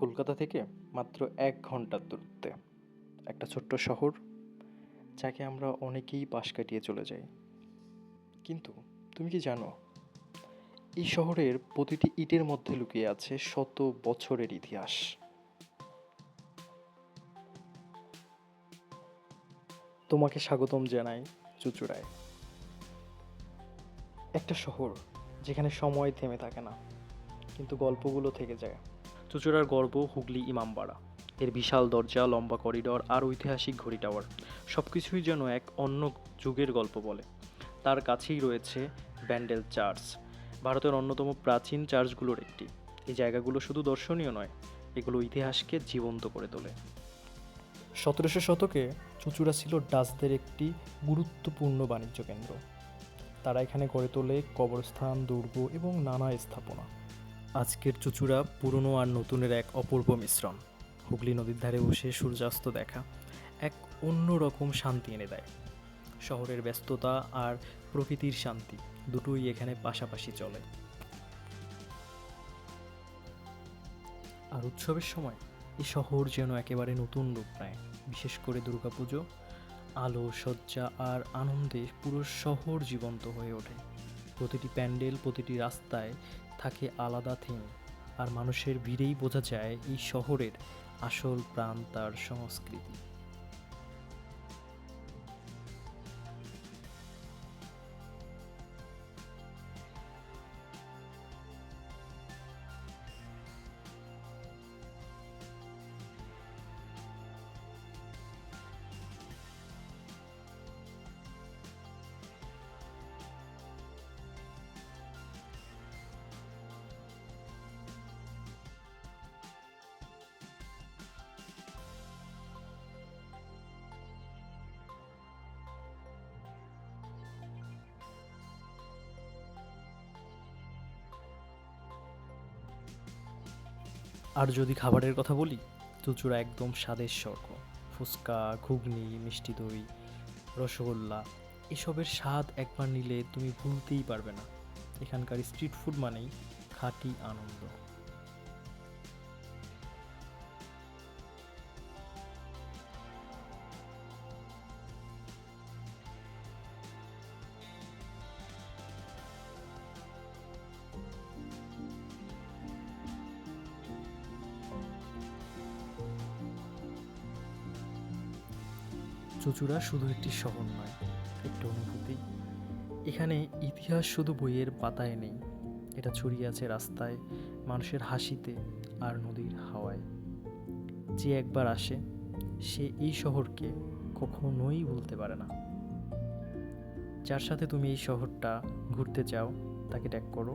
কলকাতা থেকে মাত্র ১ ঘন্টার দূরত্বে একটা ছোট্ট শহর, যাকে আমরা অনেকেই পাশ কাটিয়ে চলে যাই। কিন্তু তুমি কি জানো, এই শহরের প্রতিটি ইটের মধ্যে লুকিয়ে আছে শত বছরের ইতিহাস। তোমাকে স্বাগতম জানাই চুঁচুড়ায়, একটা শহর যেখানে সময় থেমে থাকে না, কিন্তু গল্পগুলো থেকে যায়। চুঁচুড়ার গর্ব হুগলি ইমামবাড়া, এর বিশাল দরজা, লম্বা করিডর আর ঐতিহাসিক ঘড়ি টাওয়ার সব কিছুই যেন এক অন্য যুগের গল্প বলে। তার কাছেই রয়েছে ব্যান্ডেল চার্চ, ভারতের অন্যতম প্রাচীন চার্চগুলোর একটি। এই জায়গাগুলো শুধু দর্শনীয় নয়, এগুলো ইতিহাসকে জীবন্ত করে তোলে। ১৭০০ শতকে চুঁচুড়া ছিল ডাচদের একটি গুরুত্বপূর্ণ বাণিজ্য কেন্দ্র। তারা এখানে গড়ে তোলে কবরস্থান, দুর্গ এবং নানা স্থাপনা। আজকের চুঁচুড়া পুরনো আর নতুনের এক অপূর্ব মিশ্রণ। হুগলি নদীর ধারে বসে সূর্যাস্ত দেখা এক অন্যরকম শান্তি এনে দেয়। শহরের ব্যস্ততা আর প্রকৃতির শান্তি দুটোই এখানে পাশাপাশি চলে। আর উৎসবের সময় এই শহর যেন একেবারে নতুন রূপ নেয়। বিশেষ করে দুর্গাপুজো, আলো, সজ্জা আর আনন্দে পুরো শহর জীবন্ত হয়ে ওঠে। প্রতিটি প্যান্ডেল, প্রতিটি রাস্তায় থাকে আলাদা থিম, আর মানুষের ভিড়েই বোঝা যায় এই শহরের আসল প্রাণ, তার সংস্কৃতি। আর যদি খাবারের কথা বলি, চুঁচুড়া একদম স্বাদের স্বর্গ। ফুচকা, ঘুগনি, মিষ্টি দই, রসগোল্লা, এসবের স্বাদ একবার নিলে তুমি ভুলতেই পারবে না। এখানকার স্ট্রিট ফুড মানেই খাঁটি আনন্দ। চুঁচুড়া শুধু একটি শহর নয়, একটি অনুভূতি। এখানে ইতিহাস শুধু বইয়ের পাতায় নেই, এটা ছড়িয়ে আছে রাস্তায়, মানুষের হাসিতে আর নদীর হাওয়ায়। যে একবার আসে, সে এই শহরকে কখনোই ভুলতে পারে না। যার সাথে তুমি এই শহরটা ঘুরতে চাও, তাকে ট্যাগ করো।